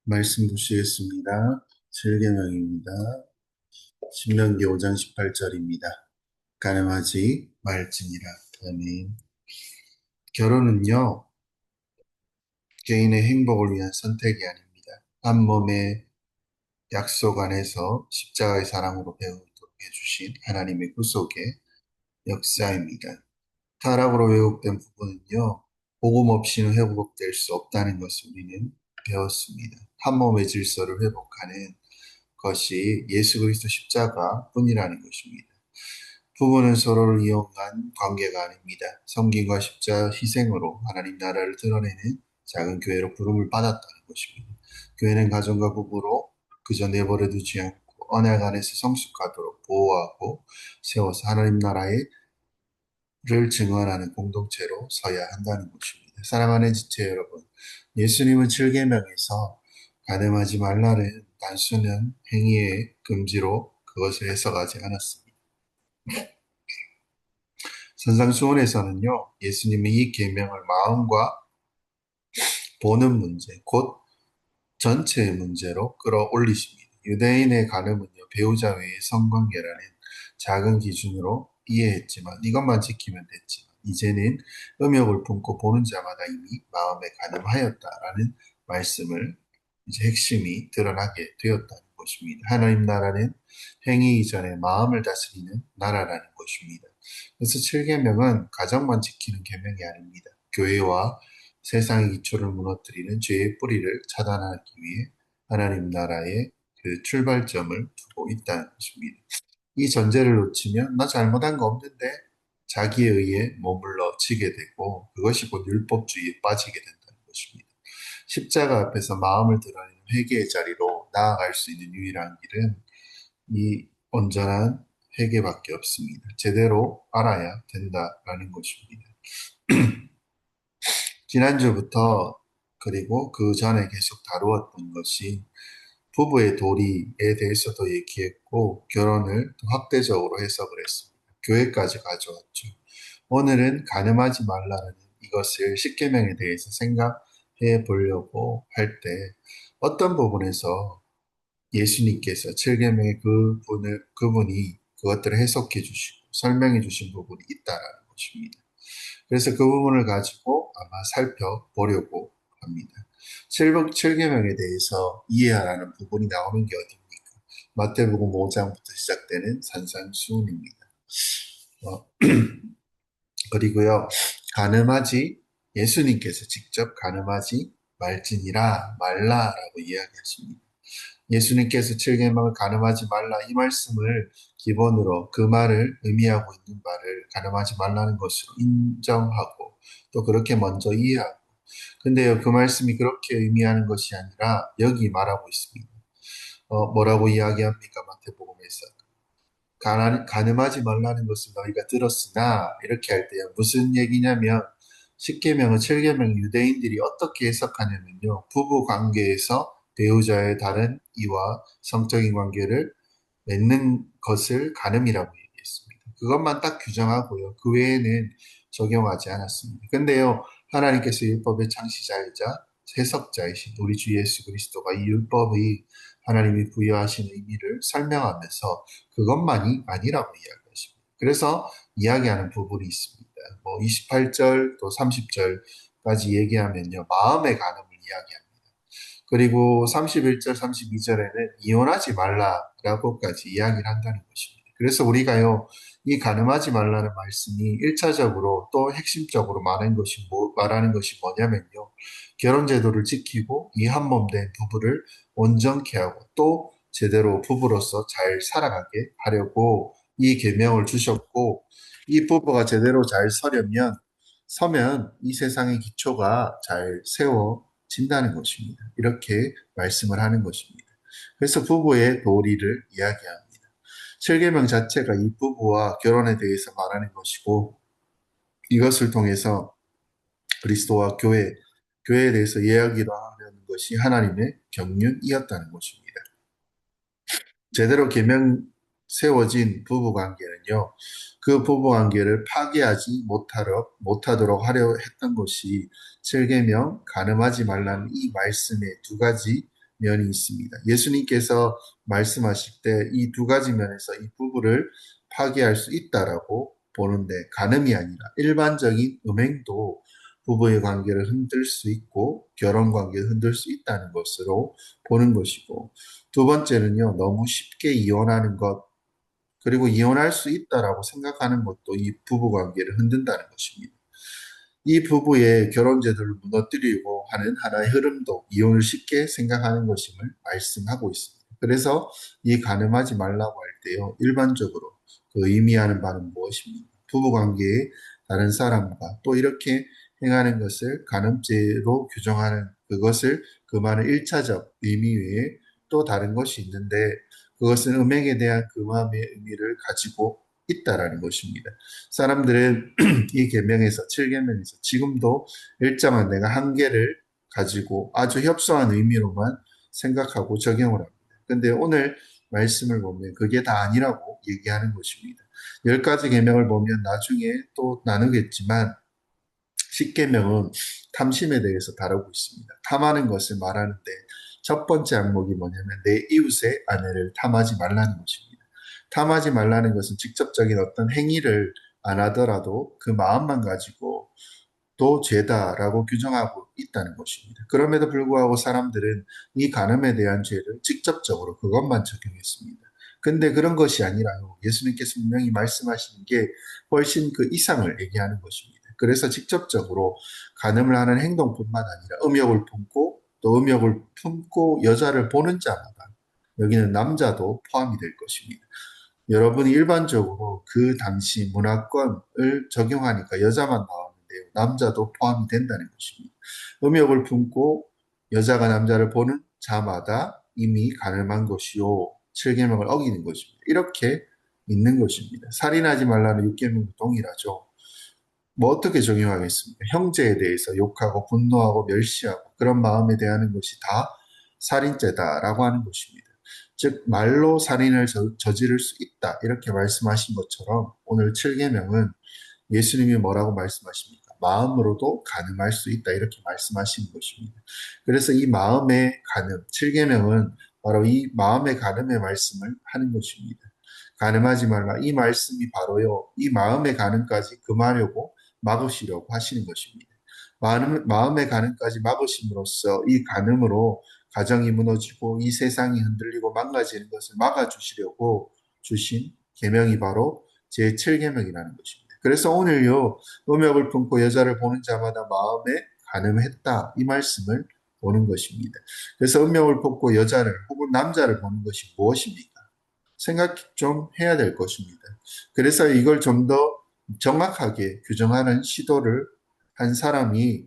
말씀 보시겠습니다. 7계명입니다. 신명기 5장 18절입니다. 가늠하지 말지니라. 아멘. 결혼은요, 개인의 행복을 위한 선택이 아닙니다. 한 몸의 약속 안에서 십자가의 사랑으로 배우도록 해주신 하나님의 구속의 역사입니다. 타락으로 왜곡된 부분은요, 복음 없이는 회복될 수 없다는 것을 우리는 배웠습니다. 한 몸의 질서를 회복하는 것이 예수 그리스도 십자가 뿐이라는 것입니다. 부부는 서로를 이용한 관계가 아닙니다. 섬김과 십자 희생으로 하나님 나라를 드러내는 작은 교회로 부름을 받았다는 것입니다. 교회는 가정과 부부로 그저 내버려 두지 않고 언약 안에서 성숙하도록 보호하고 세워서 하나님 나라를 증언하는 공동체로 서야 한다는 것입니다. 사랑하는 지체 여러분, 예수님은 7계명에서 가늠하지 말라는 단순한 행위의 금지로 그것을 해석하지 않았습니다. 선상수훈에서는요, 예수님이 이 계명을 마음과 보는 문제, 곧 전체의 문제로 끌어올리십니다. 유대인의 가늠은요, 배우자 외의 성관계라는 작은 기준으로 이해했지만 이것만 지키면 됐지만 이제는 음욕을 품고 보는 자마다 이미 마음에 가늠하였다라는 말씀을 이제 핵심이 드러나게 되었다는 것입니다. 하나님 나라는 행위 이전에 마음을 다스리는 나라라는 것입니다. 그래서 7계명은 가정만 지키는 계명이 아닙니다. 교회와 세상의 기초를 무너뜨리는 죄의 뿌리를 차단하기 위해 하나님 나라의 그 출발점을 두고 있다는 것입니다. 이 전제를 놓치면 나 잘못한 거 없는데 자기에 의해 머물러지게 되고 그것이 곧 율법주의에 빠지게 된다는 것입니다. 십자가 앞에서 마음을 드러내는 회개의 자리로 나아갈 수 있는 유일한 길은 이 온전한 회개밖에 없습니다. 제대로 알아야 된다라는 것입니다. 지난주부터 그리고 그 전에 계속 다루었던 것이 부부의 도리에 대해서도 얘기했고 결혼을 또 확대적으로 해석을 했습니다. 교회까지 가져왔죠. 오늘은 가늠하지 말라는 이것을 십계명에 대해서 생각해 보려고 할 때 어떤 부분에서 예수님께서 7계명의 그분이 그것들을 해석해 주시고 설명해 주신 부분이 있다라는 것입니다. 그래서 그 부분을 가지고 아마 살펴보려고 합니다. 7계명에 대해서 이해하라는 부분이 나오는 게 어디입니까? 마태복음 5장부터 시작되는 산상수훈입니다. 그리고요, 가늠하지, 예수님께서 직접 가늠하지 말지니라, 말라라고 이야기하십니다. 예수님께서 7계명을 가늠하지 말라 이 말씀을 기본으로 그 말을 의미하고 있는 바를 가늠하지 말라는 것으로 인정하고 또 그렇게 먼저 이해하고 근데요 그 말씀이 그렇게 의미하는 것이 아니라 여기 말하고 있습니다. 뭐라고 이야기합니까? 마태복음에서 가늠하지 말라는 것을 너희가 들었으나 이렇게 할 때요 무슨 얘기냐면 10계명은 7계명 유대인들이 어떻게 해석하냐면요 부부 관계에서 배우자의 다른 이와 성적인 관계를 맺는 것을 가늠이라고 얘기했습니다. 그것만 딱 규정하고요. 그 외에는 적용하지 않았습니다. 근데요, 하나님께서 율법의 창시자이자 해석자이신 우리 주 예수 그리스도가 이 율법의 하나님이 부여하신 의미를 설명하면서 그것만이 아니라고 이야기하십니다. 그래서 이야기하는 부분이 있습니다. 뭐 28절 또 30절까지 얘기하면요. 마음의 간음을 이야기합니다. 그리고 31절, 32절에는 이혼하지 말라라고까지 이야기를 한다는 것입니다. 그래서 우리가요, 이 가늠하지 말라는 말씀이 1차적으로 또 핵심적으로 말하는 것이 뭐냐면요. 결혼 제도를 지키고 이 한 몸 된 부부를 온전케 하고 또 제대로 부부로서 잘 살아가게 하려고 이 계명을 주셨고 이 부부가 제대로 잘 서면 이 세상의 기초가 잘 세워진다는 것입니다. 이렇게 말씀을 하는 것입니다. 그래서 부부의 도리를 이야기합니다. 7계명 자체가 이 부부와 결혼에 대해서 말하는 것이고 이것을 통해서 그리스도와 교회에 대해서 이야기를 하려는 것이 하나님의 경륜이었다는 것입니다. 제대로 계명 세워진 부부관계는요. 그 부부관계를 파괴하지 못하도록 하려 했던 것이 7계명 가늠하지 말라는 이 말씀의 두 가지 면이 있습니다. 예수님께서 말씀하실 때 이 두 가지 면에서 이 부부를 파괴할 수 있다라고 보는데, 간음이 아니라 일반적인 음행도 부부의 관계를 흔들 수 있고 결혼 관계를 흔들 수 있다는 것으로 보는 것이고, 두 번째는요, 너무 쉽게 이혼하는 것, 그리고 이혼할 수 있다라고 생각하는 것도 이 부부 관계를 흔든다는 것입니다. 이 부부의 결혼 제도를 무너뜨리고 하는 하나의 흐름도 이혼을 쉽게 생각하는 것임을 말씀하고 있습니다. 그래서 이 가늠하지 말라고 할 때요, 일반적으로 그 의미하는 바는 무엇입니까? 부부 관계에 다른 사람과 또 이렇게 행하는 것을 간음죄로 규정하는 그것을, 그 말은 1차적 의미 외에 또 다른 것이 있는데, 그것은 음행에 대한 그 마음의 의미를 가지고 있다라는 것입니다. 사람들은 이 계명에서, 7계명에서 지금도 일정한 내가 한계를 가지고 아주 협소한 의미로만 생각하고 적용을 합니다. 근데 오늘 말씀을 보면 그게 다 아니라고 얘기하는 것입니다. 10가지 계명을 보면 나중에 또 나누겠지만, 10계명은 탐심에 대해서 다루고 있습니다. 탐하는 것을 말하는데 첫 번째 항목이 뭐냐면 내 이웃의 아내를 탐하지 말라는 것입니다. 탐하지 말라는 것은 직접적인 어떤 행위를 안 하더라도 그 마음만 가지고 또 죄다라고 규정하고 있다는 것입니다. 그럼에도 불구하고 사람들은 이 간음에 대한 죄를 직접적으로 그것만 적용했습니다. 근데 그런 것이 아니라요, 예수님께서 분명히 말씀하시는 게 훨씬 그 이상을 얘기하는 것입니다. 그래서 직접적으로 간음을 하는 행동뿐만 아니라 음욕을 품고 또 음욕을 품고 여자를 보는 자마다, 여기는 남자도 포함이 될 것입니다. 여러분이 일반적으로 그 당시 문화권을 적용하니까 여자만 나왔는데요, 남자도 포함이 된다는 것입니다. 음욕을 품고 여자가 남자를 보는 자마다 이미 가늠한 것이요, 7계명을 어기는 것입니다. 이렇게 있는 것입니다. 살인하지 말라는 6계명도 동일하죠. 뭐 어떻게 적용하겠습니까? 형제에 대해서 욕하고 분노하고 멸시하고 그런 마음에 대하는 것이 다 살인죄다라고 하는 것입니다. 즉 말로 살인을 저지를 수 있다 이렇게 말씀하신 것처럼 오늘 7계명은 예수님이 뭐라고 말씀하십니까? 마음으로도 간음할 수 있다 이렇게 말씀하시는 것입니다. 그래서 이 마음의 간음, 7계명은 바로 이 마음의 간음의 말씀을 하는 것입니다. 간음하지 말라, 이 말씀이 바로요, 이 마음의 간음까지 금하려고 막으시려고 하시는 것입니다. 마음의 간음까지 막으심으로써 이 간음으로 가정이 무너지고 이 세상이 흔들리고 망가지는 것을 막아주시려고 주신 계명이 바로 제7계명이라는 것입니다. 그래서 오늘요, 음욕을 품고 여자를 보는 자마다 마음에 간음했다 이 말씀을 보는 것입니다. 그래서 음욕을 품고 여자를 혹은 남자를 보는 것이 무엇입니까? 생각 좀 해야 될 것입니다. 그래서 이걸 좀 더 정확하게 규정하는 시도를 한 사람이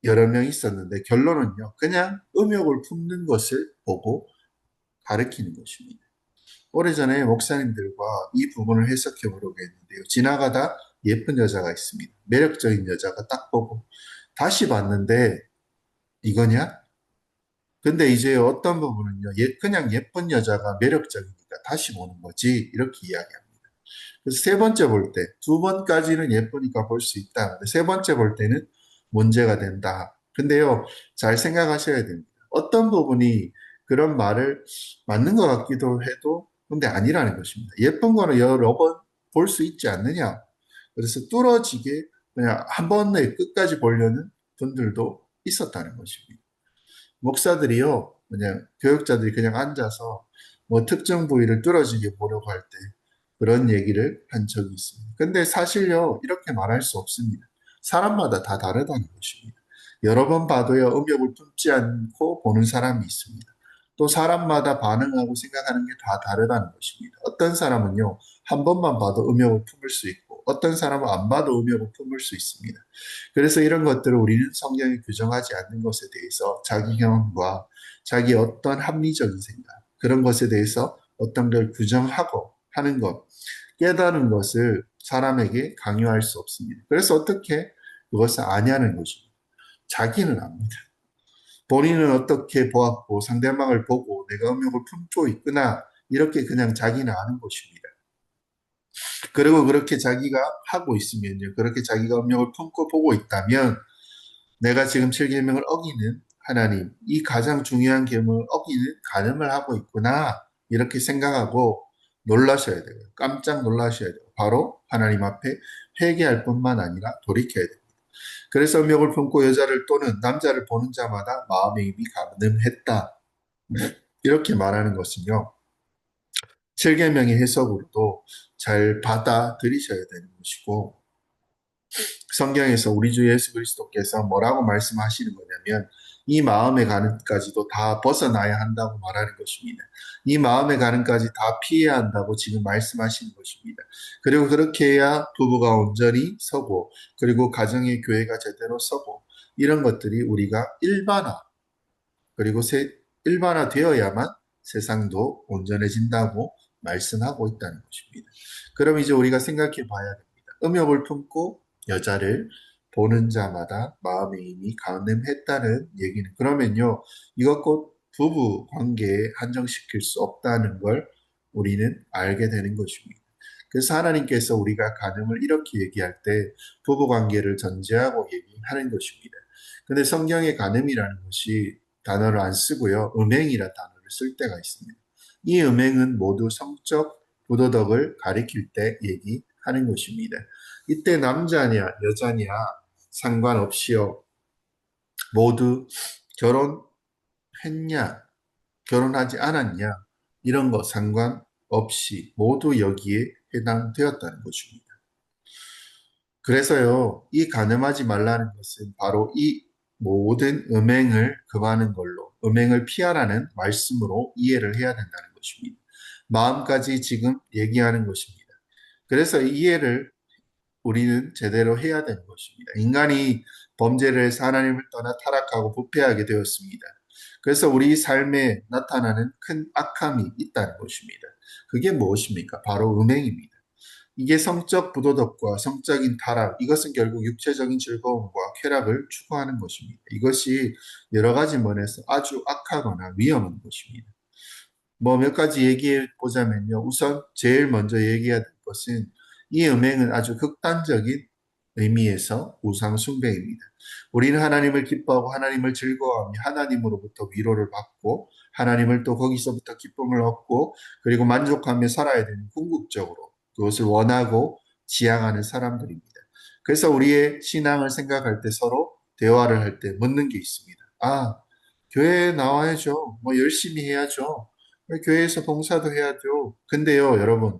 여러 명 있었는데, 결론은요, 그냥 음욕을 품는 것을 보고 가르치는 것입니다. 오래전에 목사님들과 이 부분을 해석해 보려고 했는데요. 지나가다 예쁜 여자가 있습니다. 매력적인 여자가 딱 보고 다시 봤는데 이거냐? 근데 이제 어떤 부분은요, 그냥 예쁜 여자가 매력적이니까 다시 보는 거지 이렇게 이야기합니다. 그래서 세 번째 볼 때, 두 번까지는 예쁘니까 볼 수 있다. 세 번째 볼 때는 문제가 된다. 근데요, 잘 생각하셔야 됩니다. 어떤 부분이 그런 말을 맞는 것 같기도 해도, 근데 아니라는 것입니다. 예쁜 거는 여러 번 볼 수 있지 않느냐. 그래서 뚫어지게 그냥 한 번에 끝까지 보려는 분들도 있었다는 것입니다. 목사들이요, 그냥 교육자들이 그냥 앉아서 뭐 특정 부위를 뚫어지게 보려고 할 때 그런 얘기를 한 적이 있습니다. 근데 사실요, 이렇게 말할 수 없습니다. 사람마다 다 다르다는 것입니다. 여러 번 봐도요, 음욕을 품지 않고 보는 사람이 있습니다. 또 사람마다 반응하고 생각하는 게 다 다르다는 것입니다. 어떤 사람은요, 한 번만 봐도 음욕을 품을 수 있고, 어떤 사람은 안 봐도 음욕을 품을 수 있습니다. 그래서 이런 것들을 우리는 성경이 규정하지 않는 것에 대해서 자기 경험과 자기 어떤 합리적인 생각, 그런 것에 대해서 어떤 걸 규정하고 하는 것, 깨달은 것을 사람에게 강요할 수 없습니다. 그래서 어떻게 그것을 아냐는 것입니다. 자기는 압니다. 본인은 어떻게 보았고 상대방을 보고 내가 음욕을 품고 있구나 이렇게 그냥 자기는 아는 것입니다. 그리고 그렇게 자기가 하고 있으면요, 그렇게 자기가 음욕을 품고 보고 있다면 내가 지금 7계명을 어기는 하나님, 이 가장 중요한 계명을 어기는 간음을 하고 있구나. 이렇게 생각하고 놀라셔야 돼요. 깜짝 놀라셔야 돼요. 바로 하나님 앞에 회개할 뿐만 아니라 돌이켜야 돼요. 그래서 음욕을 품고 여자를 또는 남자를 보는 자마다 마음의 입이 가늠했다. 이렇게 말하는 것은요. 7계명의 해석으로도 잘 받아들이셔야 되는 것이고 성경에서 우리 주 예수 그리스도께서 뭐라고 말씀하시는 거냐면 이 마음의 가늠까지도 다 벗어나야 한다고 말하는 것입니다. 이 마음의 가늠까지 다 피해야 한다고 지금 말씀하시는 것입니다. 그리고 그렇게 해야 부부가 온전히 서고 그리고 가정의 교회가 제대로 서고 이런 것들이 우리가 그리고 일반화되어야만 세상도 온전해진다고 말씀하고 있다는 것입니다. 그럼 이제 우리가 생각해 봐야 됩니다. 음욕을 품고 여자를 보는 자마다 마음의 힘이 가늠했다는 얘기는 그러면요. 이것 곧 부부 관계에 한정시킬 수 없다는 걸 우리는 알게 되는 것입니다. 그래서 하나님께서 우리가 간음을 이렇게 얘기할 때 부부 관계를 전제하고 얘기하는 것입니다. 근데 성경의 간음이라는 것이 단어를 안 쓰고요. 음행이라 단어를 쓸 때가 있습니다. 이 음행은 모두 성적 부도덕을 가리킬 때 얘기하는 것입니다. 이때 남자냐 여자냐 상관없이요. 모두 결혼했냐 결혼하지 않았냐 이런 거 상관없이 모두 여기에 해당되었다는 것입니다. 그래서요, 이 간음하지 말라는 것은 바로 이 모든 음행을 금하는 걸로, 음행을 피하라는 말씀으로 이해를 해야 된다는 것입니다. 마음까지 지금 얘기하는 것입니다. 그래서 이해를 우리는 제대로 해야 되는 것입니다. 인간이 범죄를 해서 하나님을 떠나 타락하고 부패하게 되었습니다. 그래서 우리 삶에 나타나는 큰 악함이 있다는 것입니다. 그게 무엇입니까? 바로 음행입니다. 이게 성적 부도덕과 성적인 타락, 이것은 결국 육체적인 즐거움과 쾌락을 추구하는 것입니다. 이것이 여러 가지 면에서 아주 악하거나 위험한 것입니다. 뭐 몇 가지 얘기해 보자면요. 우선 제일 먼저 얘기해야 될 것은 이 음행은 아주 극단적인 의미에서 우상 숭배입니다. 우리는 하나님을 기뻐하고 하나님을 즐거워하며 하나님으로부터 위로를 받고 하나님을 또 거기서부터 기쁨을 얻고 그리고 만족하며 살아야 되는 궁극적으로 그것을 원하고 지향하는 사람들입니다. 그래서 우리의 신앙을 생각할 때 서로 대화를 할 때 묻는 게 있습니다. 아, 교회에 나와야죠. 뭐 열심히 해야죠. 교회에서 봉사도 해야죠. 근데요, 여러분,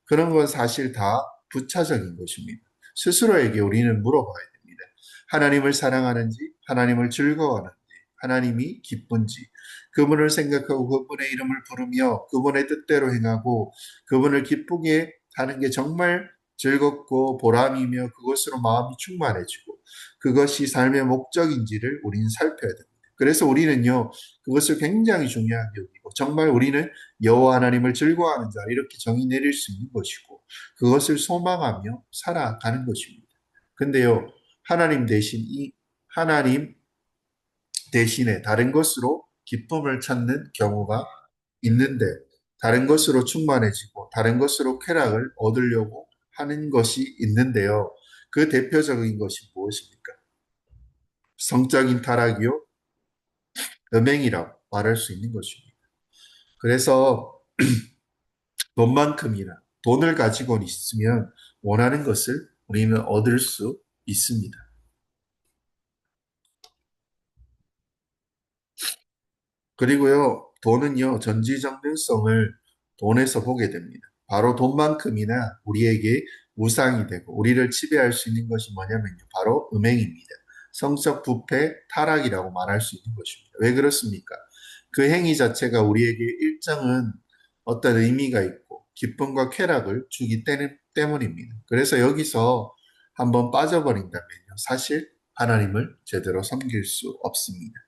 그런 건 사실 다 부차적인 것입니다. 스스로에게 우리는 물어봐야 됩니다. 하나님을 사랑하는지, 하나님을 즐거워하는지, 하나님이 기쁜지, 그분을 생각하고 그분의 이름을 부르며 그분의 뜻대로 행하고 그분을 기쁘게 하는 게 정말 즐겁고 보람이며 그것으로 마음이 충만해지고 그것이 삶의 목적인지를 우리는 살펴야 됩니다. 그래서 우리는요, 그것을 굉장히 중요하게 여기고 정말 우리는 여호와 하나님을 즐거워하는 자 이렇게 정의 내릴 수 있는 것이고 그것을 소망하며 살아가는 것입니다. 근데요, 하나님 대신 이 하나님 대신에 다른 것으로 기쁨을 찾는 경우가 있는데 다른 것으로 충만해지고 다른 것으로 쾌락을 얻으려고 하는 것이 있는데요. 그 대표적인 것이 무엇입니까? 성적인 타락이요, 음행이라고 말할 수 있는 것입니다. 그래서 돈만큼이나 돈을 가지고 있으면 원하는 것을 우리는 얻을 수 있습니다. 그리고요, 돈은요, 전지전능성을 돈에서 보게 됩니다. 바로 돈만큼이나 우리에게 우상이 되고 우리를 지배할 수 있는 것이 뭐냐면요. 바로 음행입니다. 성적 부패, 타락이라고 말할 수 있는 것입니다. 왜 그렇습니까? 그 행위 자체가 우리에게 일정한 어떤 의미가 있고 기쁨과 쾌락을 주기 때문입니다. 그래서 여기서 한번 빠져버린다면요. 사실 하나님을 제대로 섬길 수 없습니다.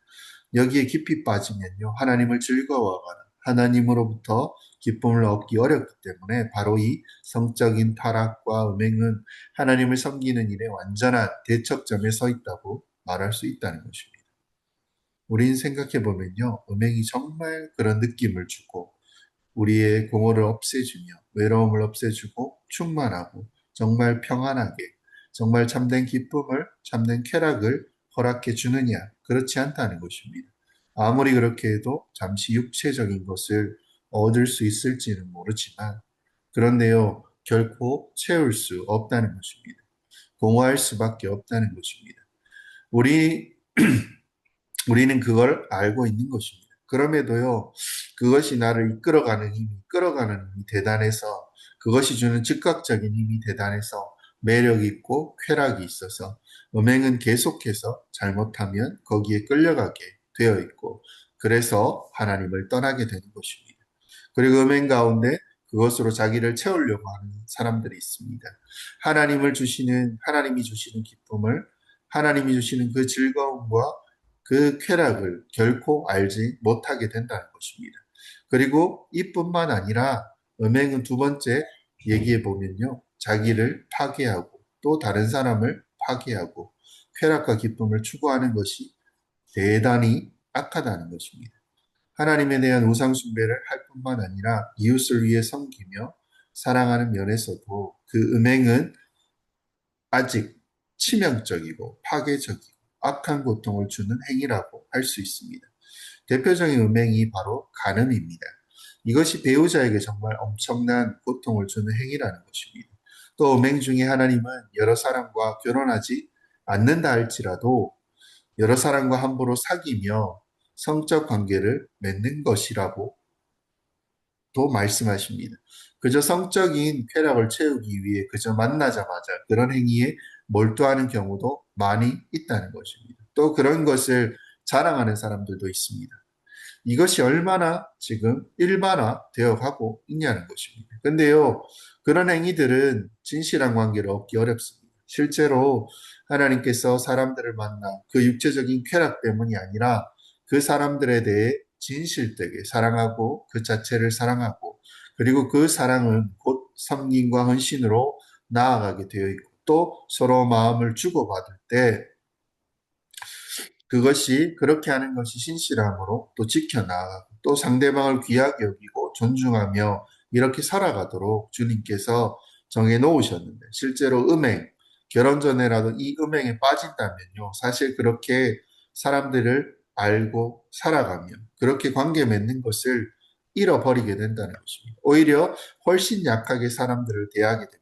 여기에 깊이 빠지면요. 하나님을 즐거워하거나 하나님으로부터 기쁨을 얻기 어렵기 때문에 바로 이 성적인 타락과 음행은 하나님을 섬기는 일에 완전한 대척점에 서 있다고 말할 수 있다는 것입니다. 우리는 생각해 보면요. 음행이 정말 그런 느낌을 주고 우리의 공허를 없애주며 외로움을 없애주고 충만하고 정말 평안하게 정말 참된 기쁨을 참된 쾌락을 허락해 주느냐? 그렇지 않다는 것입니다. 아무리 그렇게 해도 잠시 육체적인 것을 얻을 수 있을지는 모르지만, 그런데요, 결코 채울 수 없다는 것입니다. 공허할 수밖에 없다는 것입니다. 우리, 우리는 그걸 알고 있는 것입니다. 그럼에도요, 그것이 나를 끌어가는 힘이 대단해서, 그것이 주는 즉각적인 힘이 대단해서 매력 있고 쾌락이 있어서 음행은 계속해서 잘못하면 거기에 끌려가게 되어 있고, 그래서 하나님을 떠나게 되는 것입니다. 그리고 음행 가운데 그것으로 자기를 채우려고 하는 사람들이 있습니다. 하나님이 주시는 기쁨을, 하나님이 주시는 그 즐거움과 그 쾌락을 결코 알지 못하게 된다는 것입니다. 그리고 이뿐만 아니라 음행은 두 번째 얘기해 보면요. 자기를 파괴하고 또 다른 사람을 파괴하고 쾌락과 기쁨을 추구하는 것이 대단히 악하다는 것입니다. 하나님에 대한 우상 숭배를 할 뿐만 아니라 이웃을 위해 섬기며 사랑하는 면에서도 그 음행은 아직 치명적이고 파괴적이고 악한 고통을 주는 행위라고 할 수 있습니다. 대표적인 음행이 바로 간음입니다. 이것이 배우자에게 정말 엄청난 고통을 주는 행위라는 것입니다. 또 음행 중에 하나님은 여러 사람과 결혼하지 않는다 할지라도 여러 사람과 함부로 사귀며 성적 관계를 맺는 것이라고 또 말씀하십니다. 그저 성적인 쾌락을 채우기 위해 그저 만나자마자 그런 행위에 몰두하는 경우도 많이 있다는 것입니다. 또 그런 것을 자랑하는 사람들도 있습니다. 이것이 얼마나 지금 일반화되어 가고 있냐는 것입니다. 근데요, 그런 행위들은 진실한 관계를 얻기 어렵습니다. 실제로 하나님께서 사람들을 만나 그 육체적인 쾌락 때문이 아니라 그 사람들에 대해 진실되게 사랑하고 그 자체를 사랑하고 그리고 그 사랑은 곧 섬김과 헌신으로 나아가게 되어 있고 또 서로 마음을 주고받을 때 그것이 그렇게 하는 것이 신실함으로 또 지켜나가고 또 상대방을 귀하게 여기고 존중하며 이렇게 살아가도록 주님께서 정해 놓으셨는데 실제로 결혼 전에라도 이 음행에 빠진다면요. 사실 그렇게 사람들을 알고 살아가며 그렇게 관계 맺는 것을 잃어버리게 된다는 것입니다. 오히려 훨씬 약하게 사람들을 대하게 됩니다.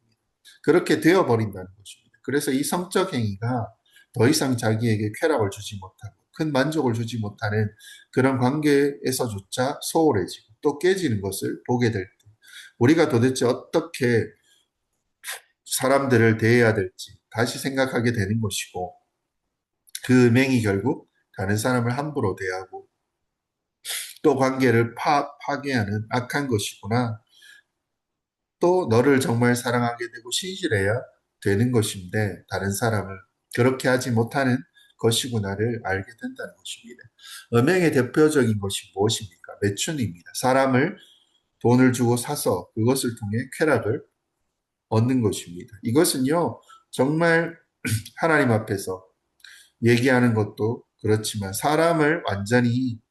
그렇게 되어버린다는 것입니다. 그래서 이 성적 행위가 더 이상 자기에게 쾌락을 주지 못하고 큰 만족을 주지 못하는 그런 관계에서조차 소홀해지고 또 깨지는 것을 보게 될 때 우리가 도대체 어떻게 사람들을 대해야 될지 다시 생각하게 되는 것이고 그 음행이 결국 다른 사람을 함부로 대하고 또 관계를 파괴하는 악한 것이구나. 또 너를 정말 사랑하게 되고 신실해야 되는 것인데 다른 사람을 그렇게 하지 못하는 것이구나를 알게 된다는 것입니다. 음행의 대표적인 것이 무엇입니까? 매춘입니다. 사람을 돈을 주고 사서 그것을 통해 쾌락을 얻는 것입니다. 이것은요, 정말 하나님 앞에서 얘기하는 것도 그렇지만 사람을 완전히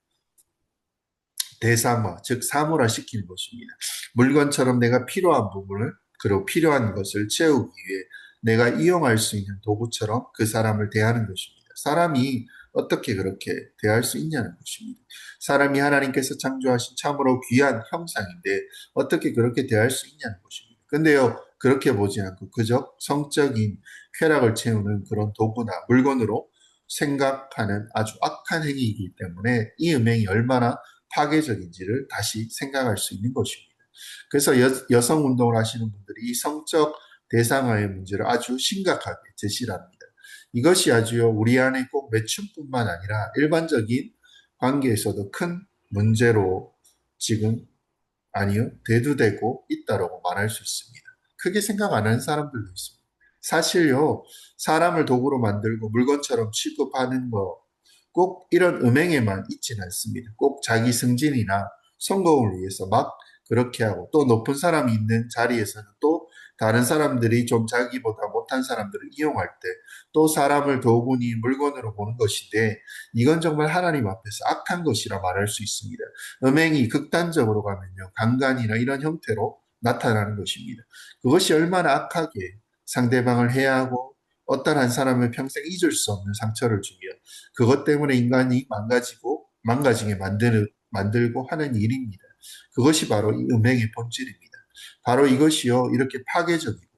대상화, 즉 사물화 시키는 것입니다. 물건처럼 내가 필요한 부분을 그리고 필요한 것을 채우기 위해 내가 이용할 수 있는 도구처럼 그 사람을 대하는 것입니다. 사람이 어떻게 그렇게 대할 수 있냐는 것입니다. 사람이 하나님께서 창조하신 참으로 귀한 형상인데 어떻게 그렇게 대할 수 있냐는 것입니다. 근데요, 그렇게 보지 않고 그저 성적인 쾌락을 채우는 그런 도구나 물건으로 생각하는 아주 악한 행위이기 때문에 이 음행이 얼마나 파괴적인지를 다시 생각할 수 있는 것입니다. 그래서 여성 운동을 하시는 분들이 이 성적 대상화의 문제를 아주 심각하게 제시를 합니다. 이것이 아주요 우리 안에 꼭 매춘뿐만 아니라 일반적인 관계에서도 큰 문제로 지금 아니요 대두되고 있다고 말할 수 있습니다. 크게 생각 안 하는 사람들도 있습니다. 사실요 사람을 도구로 만들고 물건처럼 취급하는 거 꼭 이런 음행에만 있지는 않습니다. 꼭 자기 승진이나 성공을 위해서 막 그렇게 하고 또 높은 사람이 있는 자리에서는 또 다른 사람들이 좀 자기보다 못한 사람들을 이용할 때 또 사람을 도구니 물건으로 보는 것인데 이건 정말 하나님 앞에서 악한 것이라 말할 수 있습니다. 음행이 극단적으로 가면요. 강간이나 이런 형태로 나타나는 것입니다. 그것이 얼마나 악하게 상대방을 해하고 어떤 한 사람을 평생 잊을 수 없는 상처를 주며 그것 때문에 인간이 망가지게 만들고 하는 일입니다. 그것이 바로 이 음행의 본질입니다. 바로 이것이요, 이렇게 파괴적이고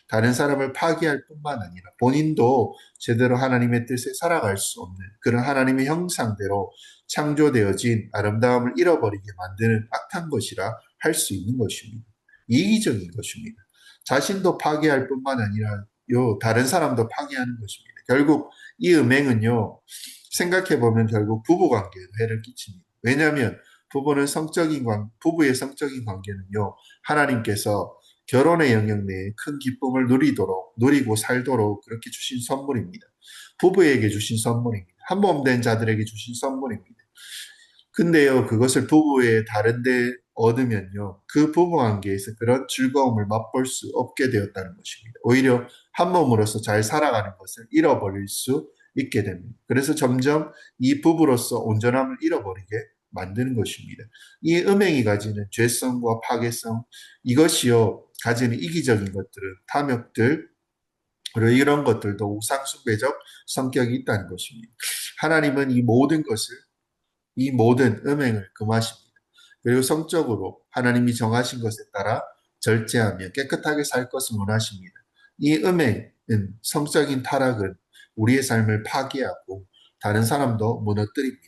다른 사람을 파괴할 뿐만 아니라 본인도 제대로 하나님의 뜻에 살아갈 수 없는 그런 하나님의 형상대로 창조되어진 아름다움을 잃어버리게 만드는 악한 것이라 할 수 있는 것입니다. 이기적인 것입니다. 자신도 파괴할 뿐만 아니라 다른 사람도 파괴하는 것입니다. 결국 이 음행은요, 생각해보면 결국 부부관계에도 해를 끼칩니다. 왜냐하면 부부의 성적인 관계는요, 하나님께서 결혼의 영역 내에 큰 기쁨을 누리고 살도록 그렇게 주신 선물입니다. 부부에게 주신 선물입니다. 한 몸 된 자들에게 주신 선물입니다. 근데요, 그것을 부부의 다른데 얻으면요, 그 부부 관계에서 그런 즐거움을 맛볼 수 없게 되었다는 것입니다. 오히려 한 몸으로서 잘 살아가는 것을 잃어버릴 수 있게 됩니다. 그래서 점점 이 부부로서 온전함을 잃어버리게 만드는 것입니다. 이 음행이 가지는 죄성과 파괴성, 이것이요, 가지는 이기적인 것들은 탐욕들, 그리고 이런 것들도 우상숭배적 성격이 있다는 것입니다. 하나님은 이 모든 음행을 금하십니다. 그리고 성적으로 하나님이 정하신 것에 따라 절제하며 깨끗하게 살 것을 원하십니다. 이 음행은, 성적인 타락은 우리의 삶을 파괴하고 다른 사람도 무너뜨립니다.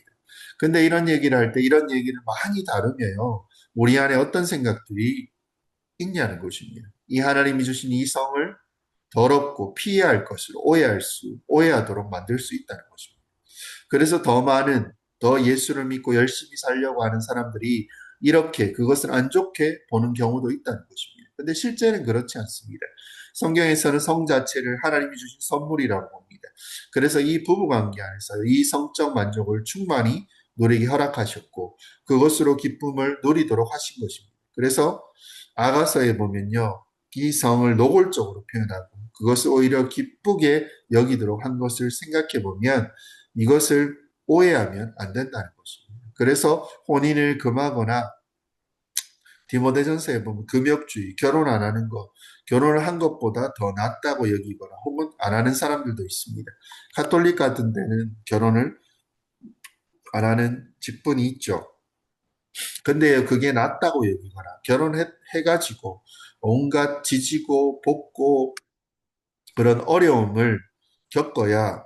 근데 이런 얘기를 할 때 이런 얘기를 많이 다루며요, 우리 안에 어떤 생각들이 있냐는 것입니다. 이 하나님이 주신 이 성을 더럽고 피해야 할 것으로 오해하도록 만들 수 있다는 것입니다. 그래서 더 예수를 믿고 열심히 살려고 하는 사람들이 이렇게 그것을 안 좋게 보는 경우도 있다는 것입니다. 근데 실제는 그렇지 않습니다. 성경에서는 성 자체를 하나님이 주신 선물이라고 봅니다. 그래서 이 부부관계 안에서 이 성적 만족을 충만히 누리게 허락하셨고 그것으로 기쁨을 누리도록 하신 것입니다. 그래서 아가서에 보면요, 이 성을 노골적으로 표현하고 그것을 오히려 기쁘게 여기도록 한 것을 생각해 보면 이것을 오해하면 안 된다는 것입니다. 그래서 혼인을 금하거나 디모데전서에 보면 금욕주의, 결혼 안 하는 것, 결혼을 한 것보다 더 낫다고 여기거나 혹은 안 하는 사람들도 있습니다. 가톨릭 같은 데는 결혼을 안 하는 직분이 있죠. 근데 그게 낫다고 여기거나 결혼해가지고 온갖 지지고 볶고 그런 어려움을 겪어야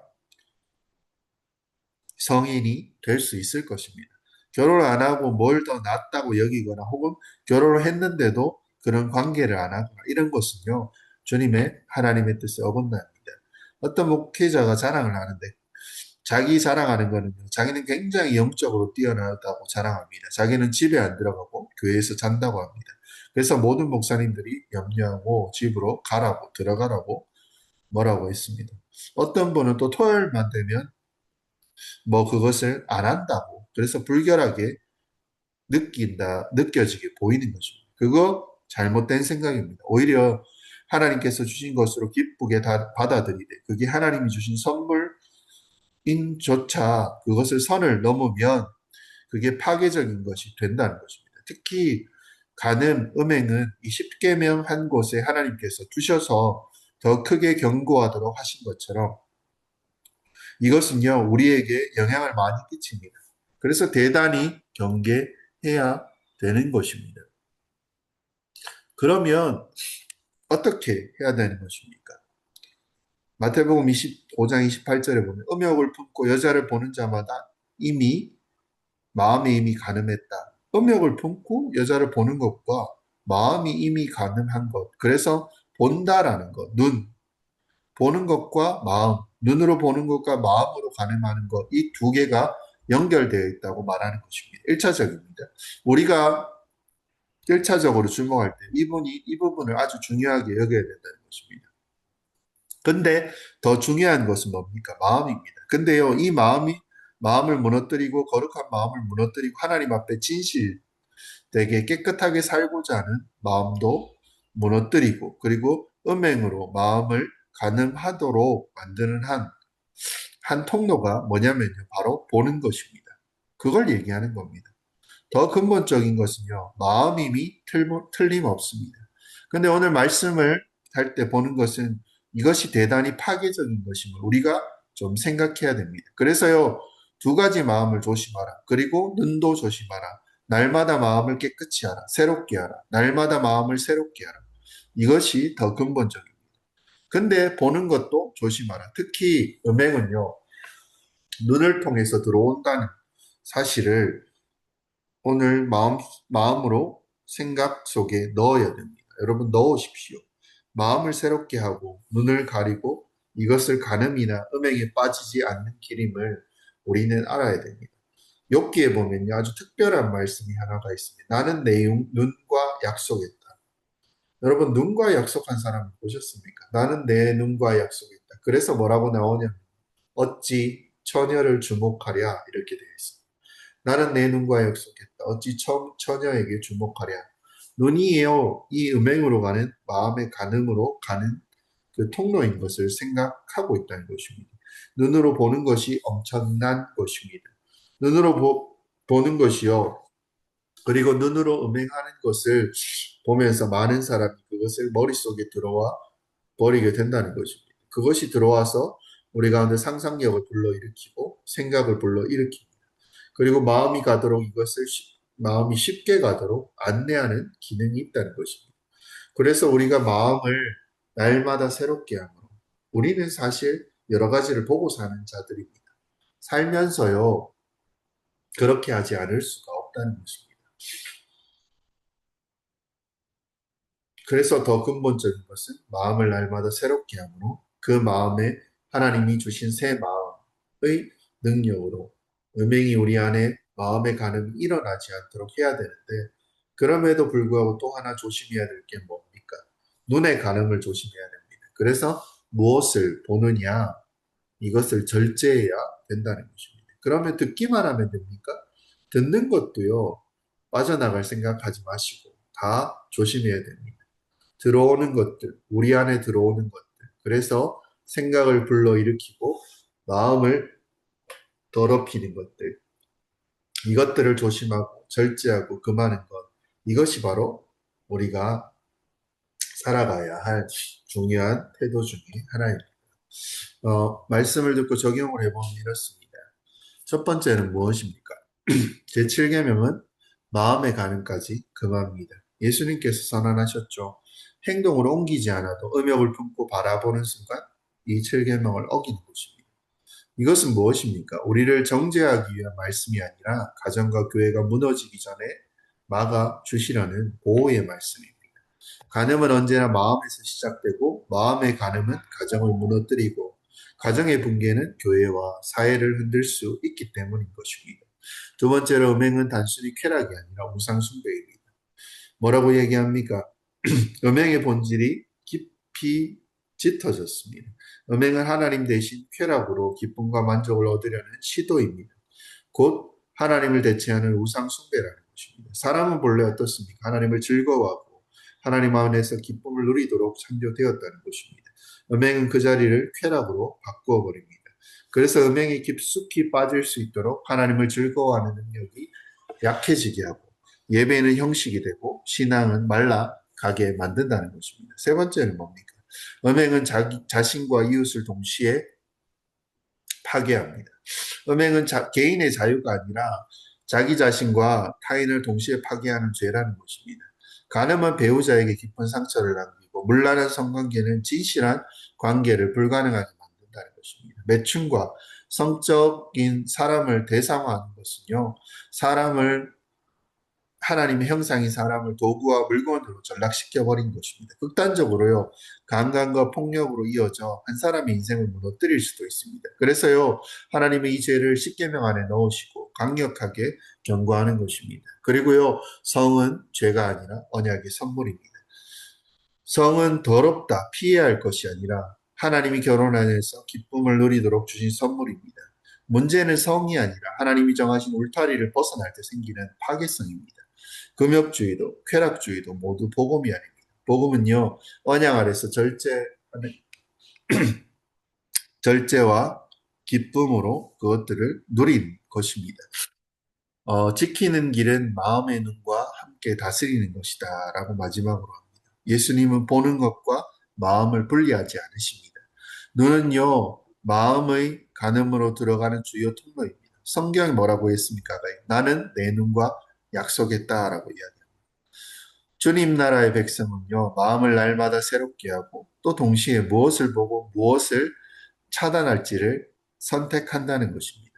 성인이 될 수 있을 것입니다. 결혼을 안 하고 뭘 더 낫다고 여기거나 혹은 결혼을 했는데도 그런 관계를 안 하거나 이런 것은요, 주님의 하나님의 뜻에 어긋납니다. 어떤 목회자가 자랑을 하는데 자기 자랑하는 거는요, 자기는 굉장히 영적으로 뛰어나다고 자랑합니다. 자기는 집에 안 들어가고 교회에서 잔다고 합니다. 그래서 모든 목사님들이 염려하고 집으로 들어가라고 뭐라고 했습니다. 어떤 분은 또 토요일만 되면 그것을 안 한다고. 그래서 불결하게 느껴지게 보이는 거죠. 그거 잘못된 생각입니다. 오히려 하나님께서 주신 것으로 기쁘게 받아들이되, 그게 하나님이 주신 선물인조차 그것을 선을 넘으면 그게 파괴적인 것이 된다는 것입니다. 특히 음행은 이 십계명 한 곳에 하나님께서 두셔서 더 크게 경고하도록 하신 것처럼 이것은요, 우리에게 영향을 많이 끼칩니다. 그래서 대단히 경계해야 되는 것입니다. 그러면 어떻게 해야 되는 것입니까? 마태복음 25장 28절에 보면 음욕을 품고 여자를 보는 자마다 마음이 이미 간음했다. 음욕을 품고 여자를 보는 것과 마음이 이미 간음한 것. 그래서 본다라는 것, 보는 것과 마음, 눈으로 보는 것과 마음으로 가늠하는 것, 이 두 개가 연결되어 있다고 말하는 것입니다. 1차적입니다. 우리가 1차적으로 주목할 때 이 부분을 아주 중요하게 여겨야 된다는 것입니다. 근데 더 중요한 것은 뭡니까? 마음입니다. 근데요, 마음을 무너뜨리고 거룩한 마음을 무너뜨리고 하나님 앞에 진실되게 깨끗하게 살고자 하는 마음도 무너뜨리고 그리고 음행으로 마음을 가늠하도록 만드는 한 통로가 뭐냐면요, 바로 보는 것입니다. 그걸 얘기하는 겁니다. 더 근본적인 것은요, 마음임이 틀림없습니다. 근데 오늘 말씀을 할 때 보는 것은 이것이 대단히 파괴적인 것임을 우리가 좀 생각해야 됩니다. 그래서요, 두 가지 마음을 조심하라. 그리고 눈도 조심하라. 날마다 마음을 깨끗이 하라. 새롭게 하라. 날마다 마음을 새롭게 하라. 이것이 더 근본적입니다. 근데 보는 것도 조심하라. 특히 음행은요, 눈을 통해서 들어온다는 사실을 오늘 마음으로 생각 속에 넣어야 됩니다. 여러분 넣으십시오. 마음을 새롭게 하고 눈을 가리고 이것을 간음이나 음행에 빠지지 않는 길임을 우리는 알아야 됩니다. 욥기에 보면요, 아주 특별한 말씀이 하나가 있습니다. 나는 내 눈과 약속했다. 여러분 눈과 약속한 사람 보셨습니까? 나는 내 눈과 약속했다. 그래서 뭐라고 나오냐면 어찌 처녀를 주목하랴 이렇게 되어 있습니다. 나는 내 눈과 약속했다. 어찌 처녀에게 주목하랴. 눈이요, 이 음행으로 가는 마음의 간음으로 가는 그 통로인 것을 생각하고 있다는 것입니다. 눈으로 보는 것이 엄청난 것입니다. 눈으로 보는 것이요. 그리고 눈으로 음행하는 것을 보면서 많은 사람이 그것을 머릿속에 들어와 버리게 된다는 것입니다. 그것이 들어와서 우리 가운데 상상력을 불러일으키고 생각을 불러일으킵니다. 그리고 마음이 가도록 마음이 쉽게 가도록 안내하는 기능이 있다는 것입니다. 그래서 우리가 마음을 날마다 새롭게 함으로 우리는 사실 여러 가지를 보고 사는 자들입니다. 살면서요, 그렇게 하지 않을 수가 없다는 것입니다. 그래서 더 근본적인 것은 마음을 날마다 새롭게 함으로 그 마음에 하나님이 주신 새 마음의 능력으로 음행이 우리 안에 마음의 간음이 일어나지 않도록 해야 되는데 그럼에도 불구하고 또 하나 조심해야 될 게 뭡니까? 눈의 간음을 조심해야 됩니다. 그래서 무엇을 보느냐 이것을 절제해야 된다는 것입니다. 그러면 듣기만 하면 됩니까? 듣는 것도요 빠져나갈 생각하지 마시고 다 조심해야 됩니다. 들어오는 것들, 우리 안에 들어오는 것들. 그래서 생각을 불러일으키고 마음을 더럽히는 것들. 이것들을 조심하고 절제하고 금하는 것. 이것이 바로 우리가 살아가야 할 중요한 태도 중에 하나입니다. 말씀을 듣고 적용을 해보면 이렇습니다. 첫 번째는 무엇입니까? 제7계명은 마음의 가늠까지 금합니다. 예수님께서 선언하셨죠. 행동으로 옮기지 않아도 음욕을 품고 바라보는 순간 이 7계명을 어기는 것입니다. 이것은 무엇입니까? 우리를 정죄하기 위한 말씀이 아니라 가정과 교회가 무너지기 전에 막아 주시라는 보호의 말씀입니다. 간음은 언제나 마음에서 시작되고 마음의 간음은 가정을 무너뜨리고 가정의 붕괴는 교회와 사회를 흔들 수 있기 때문인 것입니다. 두 번째로 음행은 단순히 쾌락이 아니라 우상 숭배입니다. 뭐라고 얘기합니까? 음행의 본질이 깊이 짙어졌습니다. 음행은 하나님 대신 쾌락으로 기쁨과 만족을 얻으려는 시도입니다. 곧 하나님을 대체하는 우상 숭배라는 것입니다. 사람은 본래 어떻습니까? 하나님을 즐거워하고 하나님 안에서 기쁨을 누리도록 창조되었다는 것입니다. 음행은 그 자리를 쾌락으로 바꾸어 버립니다. 그래서 음행에 깊숙이 빠질 수 있도록 하나님을 즐거워하는 능력이 약해지게 하고 예배는 형식이 되고 신앙은 말라가게 만든다는 것입니다. 세 번째는 뭡니까? 음행은 자신과 이웃을 동시에 파괴합니다. 음행은 개인의 자유가 아니라 자기 자신과 타인을 동시에 파괴하는 죄라는 것입니다. 간음은 배우자에게 깊은 상처를 남기고 문란한 성관계는 진실한 관계를 불가능하게 만든다는 것입니다. 매춘과 성적인 사람을 대상화하는 것은요, 사람을 하나님의 형상인 사람을 도구와 물건으로 전락시켜버린 것입니다. 극단적으로요, 강간과 폭력으로 이어져 한 사람의 인생을 무너뜨릴 수도 있습니다. 그래서요, 하나님의 이 죄를 십계명 안에 넣으시고 강력하게 경고하는 것입니다. 그리고요, 성은 죄가 아니라 언약의 선물입니다. 성은 더럽다, 피해야 할 것이 아니라 하나님이 결혼 안에서 기쁨을 누리도록 주신 선물입니다. 문제는 성이 아니라 하나님이 정하신 울타리를 벗어날 때 생기는 파괴성입니다. 금욕주의도 쾌락주의도 모두 복음이 아닙니다. 복음은요, 언약 아래서 절제와 기쁨으로 그것들을 누린 것입니다. 지키는 길은 마음의 눈과 함께 다스리는 것이다 라고 마지막으로 합니다. 예수님은 보는 것과 마음을 분리하지 않으십니다. 눈은요, 마음의 간음으로 들어가는 주요 통로입니다. 성경이 뭐라고 했습니까? 나는 내 눈과 약속했다라고 이야기합니다. 주님 나라의 백성은요, 마음을 날마다 새롭게 하고 또 동시에 무엇을 보고 무엇을 차단할지를 선택한다는 것입니다.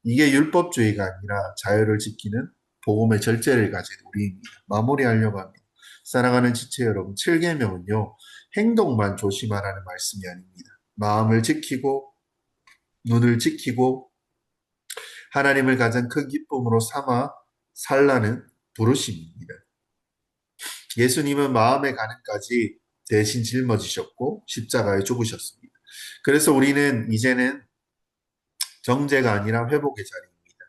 이게 율법주의가 아니라 자유를 지키는 복음의 절제를 가진 우리입니다. 마무리하려고 합니다. 사랑하는 지체 여러분, 7계명은요, 행동만 조심하라는 말씀이 아닙니다. 마음을 지키고 눈을 지키고 하나님을 가장 큰 기쁨으로 삼아 살라는 부르심입니다. 예수님은 마음의 가는까지 대신 짊어지셨고 십자가에 죽으셨습니다. 그래서 우리는 이제는 정죄가 아니라 회복의 자리입니다.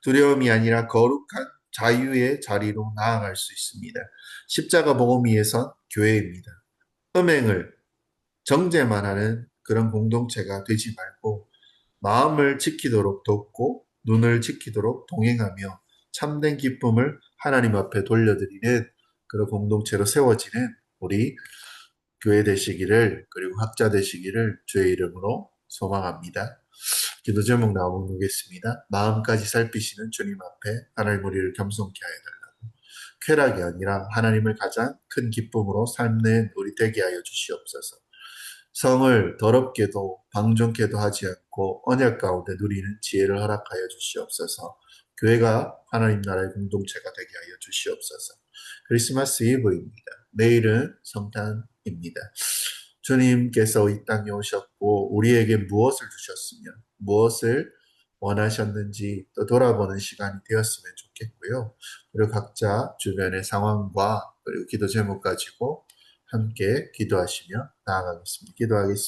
두려움이 아니라 거룩한 자유의 자리로 나아갈 수 있습니다. 십자가 복음 위에선 교회입니다. 음행을 정죄만 하는 그런 공동체가 되지 말고 마음을 지키도록 돕고 눈을 지키도록 동행하며 참된 기쁨을 하나님 앞에 돌려드리는 그런 공동체로 세워지는 우리 교회 되시기를 그리고 학자 되시기를 주의 이름으로 소망합니다. 기도 제목 나오겠습니다. 마음까지 살피시는 주님 앞에 하나님 우리를 겸손케 하여 달라고 쾌락이 아니라 하나님을 가장 큰 기쁨으로 삶는 우리 되게 하여 주시옵소서. 성을 더럽게도 방종케도 하지 않고 언약 가운데 누리는 지혜를 허락하여 주시옵소서. 교회가 하나님 나라의 공동체가 되게 하여 주시옵소서. 크리스마스 이브입니다. 내일은 성탄입니다. 주님께서 이 땅에 오셨고 우리에게 무엇을 주셨으며 무엇을 원하셨는지 또 돌아보는 시간이 되었으면 좋겠고요. 그리고 각자 주변의 상황과 그리고 기도 제목 가지고 함께 기도하시며 나아가겠습니다. 기도하겠습니다.